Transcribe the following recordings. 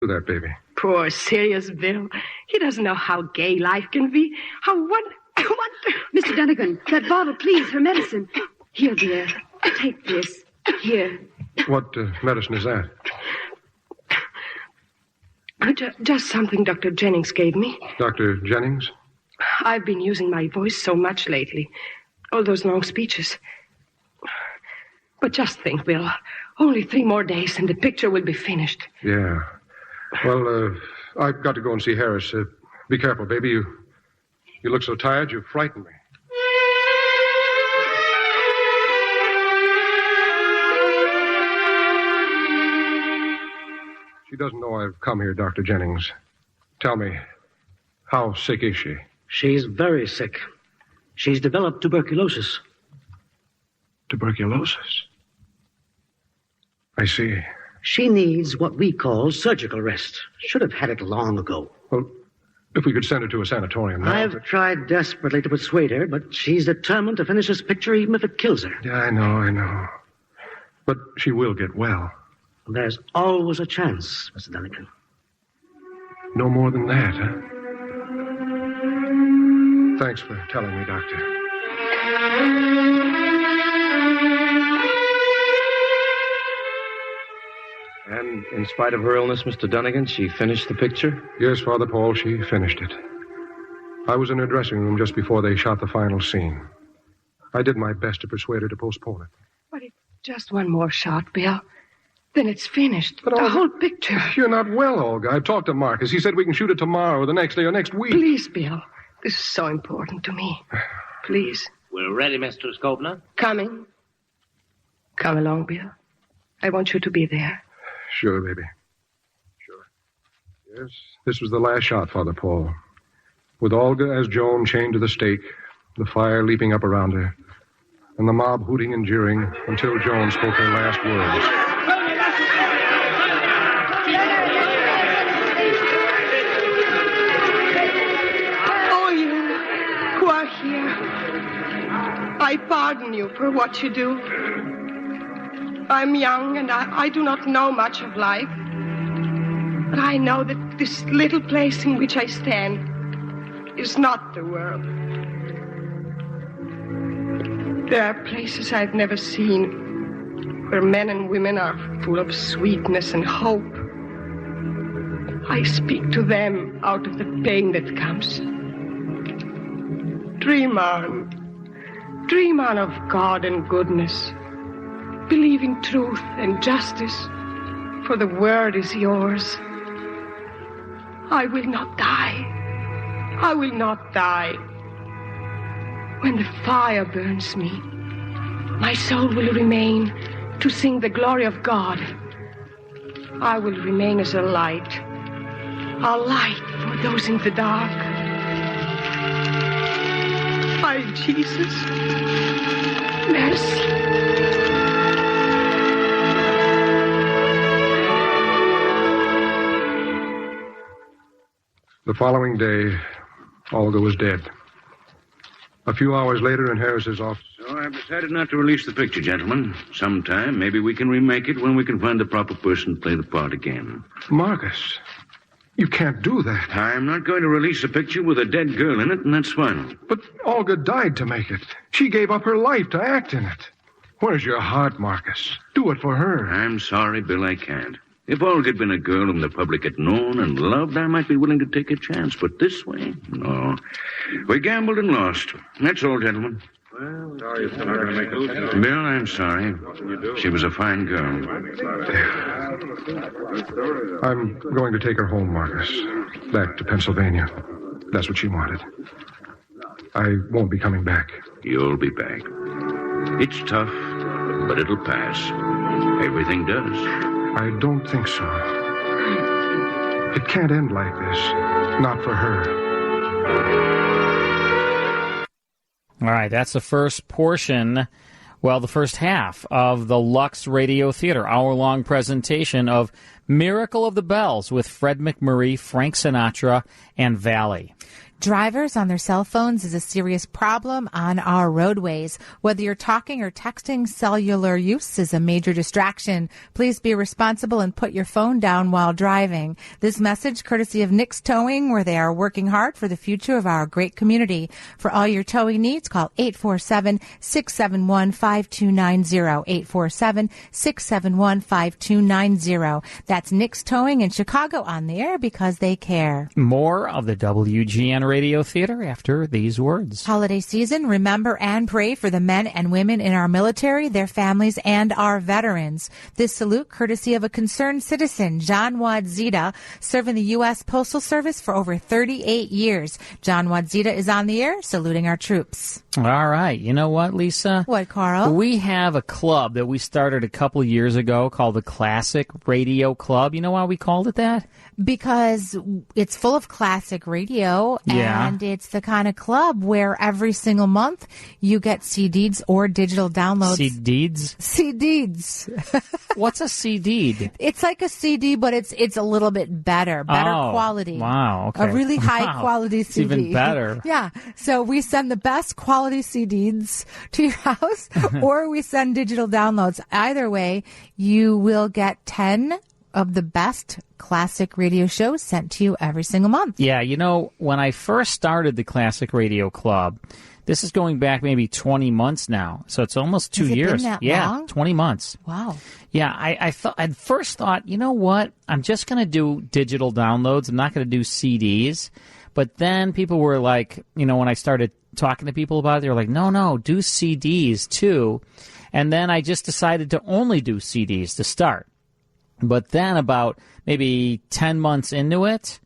Do that, baby. Poor, serious Bill. He doesn't know how gay life can be. How wonderful. Mr. Dunnigan, that bottle, please, her medicine. Here, dear. Take this. Here. What medicine is that? Just something Dr. Jennings gave me. Dr. Jennings? I've been using my voice so much lately. All those long speeches. But just think, Bill. Only 3 more days and the picture will be finished. Yeah. Well, I've got to go and see Harris. Be careful, baby. You look so tired, you frighten me. She doesn't know I've come here, Dr. Jennings. Tell me, how sick is she? She's very sick. She's developed tuberculosis. Tuberculosis? I see. She needs what we call surgical rest. Should have had it long ago. Well, if we could send her to a sanatorium now... I've tried desperately to persuade her, but she's determined to finish this picture even if it kills her. Yeah, I know. But she will get well. There's always a chance, Mr. Dunnigan. No more than that, huh? Thanks for telling me, Doctor. And in spite of her illness, Mr. Dunnigan, she finished the picture? Yes, Father Paul, she finished it. I was in her dressing room just before they shot the final scene. I did my best to persuade her to postpone it. But it's just one more shot, Bill. Then it's finished. But the Olga, whole picture. You're not well, Olga. I've talked to Marcus. He said we can shoot it tomorrow or the next day or next week. Please, Bill. This is so important to me. Please. We're ready, Mr. Skobner. Coming. Come along, Bill. I want you to be there. Sure, baby. Sure. Yes, this was the last shot, Father Paul. With Olga as Joan chained to the stake, the fire leaping up around her, and the mob hooting and jeering until Joan spoke her last words. I pardon you for what you do. I'm young and I do not know much of life. But I know that this little place in which I stand is not the world. There are places I've never seen where men and women are full of sweetness and hope. I speak to them out of the pain that comes. Dream on. Dream on of God and goodness. Believe in truth and justice, for the word is yours. I will not die. I will not die. When the fire burns me, my soul will remain to sing the glory of God. I will remain as a light for those in the dark. My Jesus, mercy. The following day, Olga was dead. A few hours later in Harris's office... So I've decided not to release the picture, gentlemen. Sometime, maybe we can remake it when we can find the proper person to play the part again. Marcus, you can't do that. I'm not going to release a picture with a dead girl in it, and that's final. But Olga died to make it. She gave up her life to act in it. Where's your heart, Marcus? Do it for her. I'm sorry, Bill, I can't. If Olga had been a girl whom the public had known and loved, I might be willing to take a chance. But this way, no. We gambled and lost. That's all, gentlemen. Well, sorry it's not going to make a difference. Bill, I'm sorry. She was a fine girl. I'm going to take her home, Marcus. Back to Pennsylvania. That's what she wanted. I won't be coming back. You'll be back. It's tough, but it'll pass. Everything does. I don't think so. It can't end like this. Not for her. All right, that's the first portion, the first half of the Lux Radio Theater, hour-long presentation of Miracle of the Bells with Fred McMurray, Frank Sinatra, and Valley. Drivers on their cell phones is a serious problem on our roadways. Whether you're talking or texting, cellular use is a major distraction. Please be responsible and put your phone down while driving. This message courtesy of Nick's Towing, where they are working hard for the future of our great community. For all your towing needs, call 847-671-5290. 847-671-5290. That's Nick's Towing in Chicago, on the air because they care. More of the WGN Radio Theater after these words. Holiday season, remember and pray for the men and women in our military, their families, and our veterans. This salute courtesy of a concerned citizen, John Wadzita, serving the U.S. Postal Service for over 38 years. John Wadzita is on the air, saluting our troops. All right. You know what, Lisa? What, Carl? We have a club that we started a couple years ago called the Classic Radio Club. You know why we called it that? Because it's full of classic radio, and it's the kind of club where every single month you get CDs or digital downloads. CDs? CDs. What's a CD? It's like a CD, but it's a little bit better quality. Wow, okay. A really high quality CD. It's even better. Yeah. So we send the best quality CDs to your house, or we send digital downloads. Either way, you will get 10 of the best classic radio shows sent to you every single month. Yeah, you know, when I first started the Classic Radio Club, this is going back maybe 20 months now, so it's almost 2 years. Been that long? 20 months. Wow. Yeah, I first thought, you know what, I'm just going to do digital downloads. I'm not going to do CDs. But then people were like, you know, when I started talking to people about it, they were like, no, do CDs too. And then I just decided to only do CDs to start. But then about maybe 10 months into it,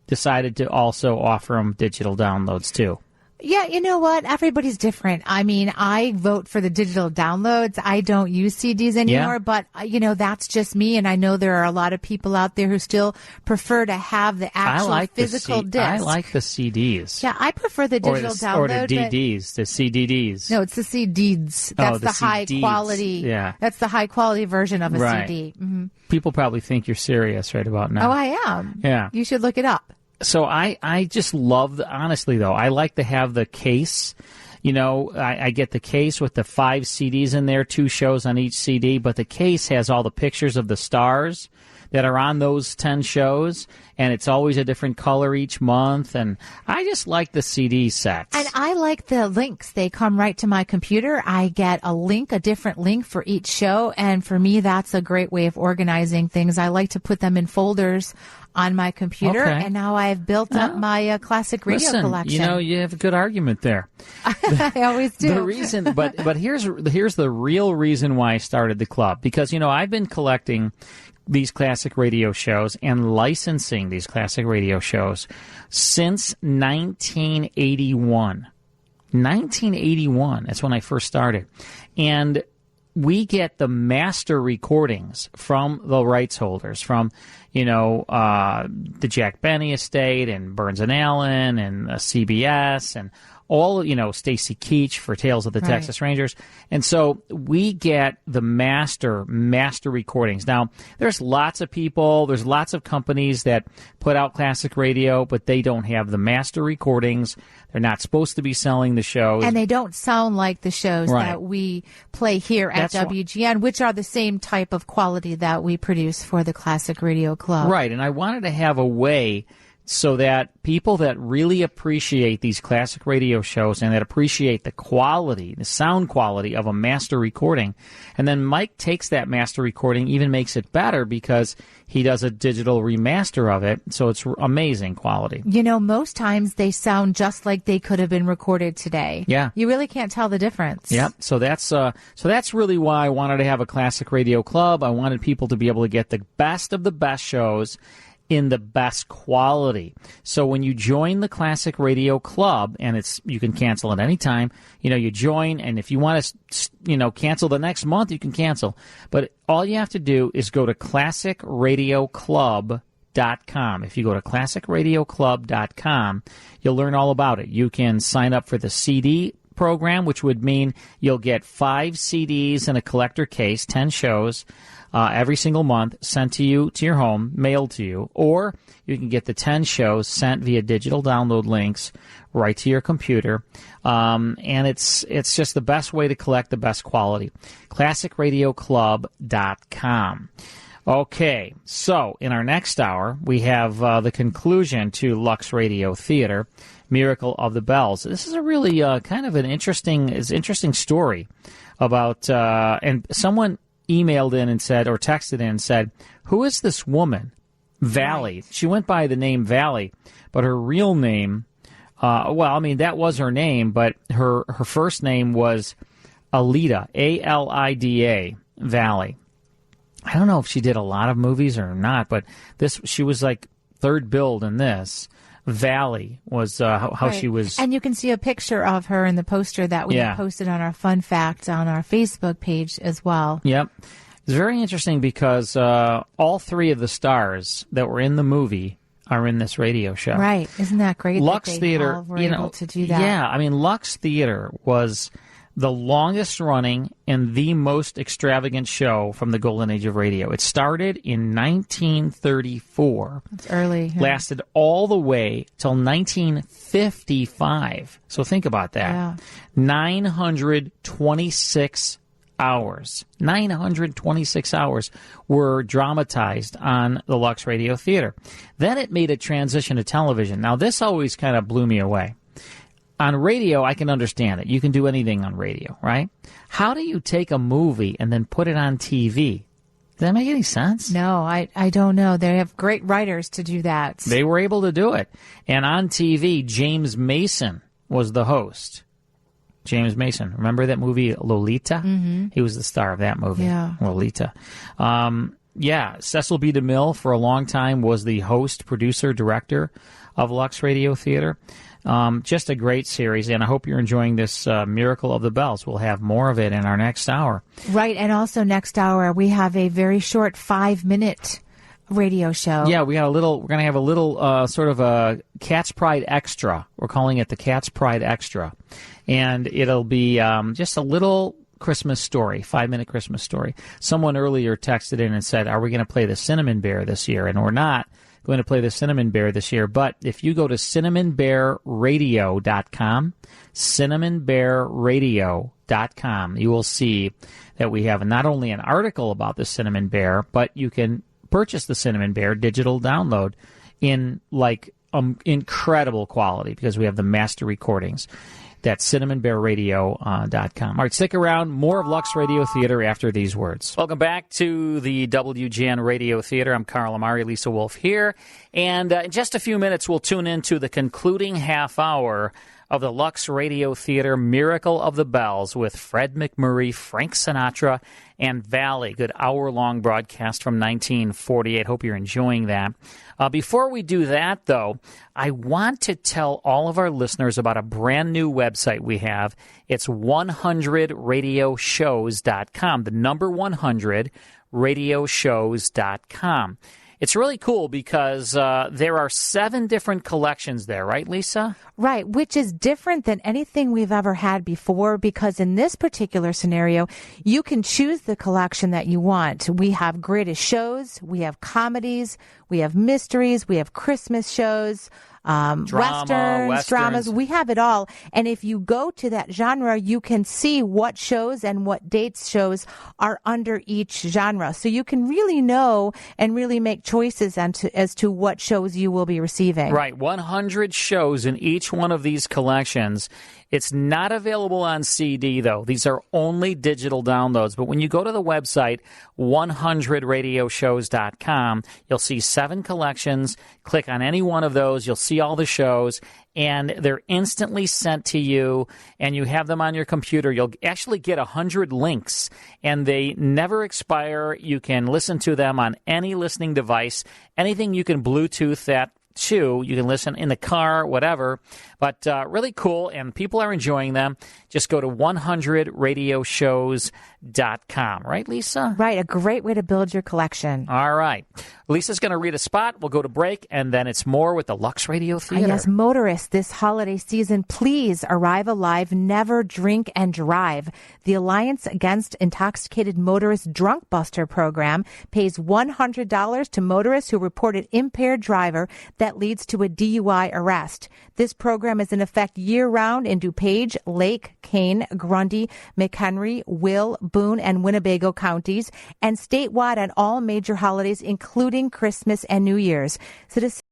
decided to also offer them digital downloads too. Yeah, you know what? Everybody's different. I mean, I vote for the digital downloads. I don't use CDs anymore, but, you know, that's just me. And I know there are a lot of people out there who still prefer to have the actual physical disc. I like the CDs. Yeah, I prefer the digital download. Or the DDs, the CDDs. No, it's the CDs. That's the high quality. Yeah. That's the high quality version of a CD. Mm-hmm. People probably think you're serious right about now. Oh, I am. Yeah. You should look it up. So I just love, honestly though, I like to have the case. You know, I get the case with the 5 CDs in there, 2 shows on each CD, but the case has all the pictures of the stars that are on those 10 shows, and it's always a different color each month, and I just like the CD sets. And I like the links. They come right to my computer. I get a link, a different link for each show, and for me, that's a great way of organizing things. I like to put them in folders on my computer, and now I've built up my classic radio collection. You know, you have a good argument there. I always do. The reason, but here's the real reason why I started the club, because, you know, I've been collecting these classic radio shows and licensing these classic radio shows since 1981. 1981, that's when I first started. And we get the master recordings from the rights holders, from, you know, the Jack Benny estate and Burns and Allen and CBS and all, you know, Stacy Keach for Tales of the Texas Rangers. And so we get the master recordings. Now, there's lots of people, there's lots of companies that put out classic radio, but they don't have the master recordings. They're not supposed to be selling the shows. And they don't sound like the shows that we play here at WGN, which are the same type of quality that we produce for the Classic Radio Club. Right, and I wanted to have a way so that people that really appreciate these classic radio shows and that appreciate the quality, the sound quality of a master recording, and then Mike takes that master recording, even makes it better because he does a digital remaster of it, so it's amazing quality. You know, most times they sound just like they could have been recorded today. Yeah. You really can't tell the difference. Yep. So that's really why I wanted to have a classic radio club. I wanted people to be able to get the best of the best shows in the best quality. So when you join the Classic Radio Club, and you can cancel at any time, you know, you join, and if you want to, you know, cancel the next month, you can cancel. But all you have to do is go to classicradioclub.com. If you go to classicradioclub.com, you'll learn all about it. You can sign up for the CD program, which would mean you'll get 5 CDs in a collector case, 10 shows, every single month sent to you, to your home, mailed to you, or you can get the 10 shows sent via digital download links right to your computer. And it's just the best way to collect the best quality. ClassicRadioClub.com. Okay, so in our next hour, we have the conclusion to Lux Radio Theater, Miracle of the Bells. This is a really kind of an interesting story about, and someone emailed in and said, or texted in and said, who is this woman, Valley? Right. She went by the name Valley, but her real name, that was her name, but her first name was Alida, A-L-I-D-A, Valley. I don't know if she did a lot of movies or not, but she was like third billed in this. Valley was how right. She was. And you can see a picture of her in the poster that we posted on our Fun Fact on our Facebook page as well. Yep. It's very interesting because all 3 of the stars that were in the movie are in this radio show. Right. Isn't that great? Lux that Theater, all were able to do that. Yeah. I mean, Lux Theater was the longest running and the most extravagant show from the golden age of radio. It started in 1934. It's early. Yeah. Lasted all the way till 1955. So think about that. Yeah. 926 hours. 926 hours were dramatized on the Lux Radio Theater. Then it made a transition to television. Now, this always kind of blew me away. On radio, I can understand it. You can do anything on radio, right? How do you take a movie and then put it on TV? Does that make any sense? No, I don't know. They have great writers to do that. They were able to do it. And on TV, James Mason was the host. James Mason. Remember that movie, Lolita? Mm-hmm. He was the star of that movie, yeah. Lolita. Cecil B. DeMille, for a long time, was the host, producer, director of Lux Radio Theater. Just a great series, and I hope you're enjoying this Miracle of the Bells. We'll have more of it in our next hour. Right, and also next hour we have a very short 5-minute radio show. Yeah, we're going to have a little sort of a Cat's Pride Extra. We're calling it the Cat's Pride Extra, and it'll be just a little Christmas story, 5-minute Christmas story. Someone earlier texted in and said, "Are we going to play the Cinnamon Bear this year?" And we're not going to play the Cinnamon Bear this year, but if you go to cinnamonbearradio.com, cinnamonbearradio.com, you will see that we have not only an article about the Cinnamon Bear, but you can purchase the Cinnamon Bear digital download in incredible quality because we have the master recordings. That's cinnamonbearradio.com. All right, stick around. More of Lux Radio Theater after these words. Welcome back to the WGN Radio Theater. I'm Carl Amari, Lisa Wolf here. And in just a few minutes, we'll tune into the concluding half hour of the Lux Radio Theater Miracle of the Bells with Fred McMurray, Frank Sinatra, and Valley. Good hour-long broadcast from 1948. Hope you're enjoying that. Before we do that, though, I want to tell all of our listeners about a brand new website we have. It's 100radioshows.com, the number 100radioshows.com. It's really cool because there are 7 different collections there, right, Lisa? Right, which is different than anything we've ever had before because in this particular scenario, you can choose the collection that you want. We have greatest shows, we have comedies, we have mysteries, we have Christmas shows, westerns, dramas. We have it all. And if you go to that genre, you can see what shows and what dates shows are under each genre. So you can really know and really make choices as to what shows you will be receiving. Right. 100 shows in each one of these collections. It's not available on CD, though. These are only digital downloads. But when you go to the website, 100radioshows.com, you'll see 7 collections. Click on any one of those. You'll see all the shows, and they're instantly sent to you, and you have them on your computer. You'll actually get 100 links, and they never expire. You can listen to them on any listening device, anything you can Bluetooth that too. You can listen in the car, whatever. But really cool, and people are enjoying them. Just go to 100radioshows.com. Right, Lisa? Right, a great way to build your collection. All right. Lisa's going to read a spot. We'll go to break, and then it's more with the Lux Radio Theater. Yes, motorists, this holiday season, please arrive alive, never drink and drive. The Alliance Against Intoxicated Motorists Drunk Buster program pays $100 to motorists who report an impaired driver that leads to a DUI arrest. This program is in effect year-round in DuPage, Lake, Kane, Grundy, McHenry, Will, Boone, and Winnebago counties, and statewide on all major holidays, including Christmas and New Year's. Citizens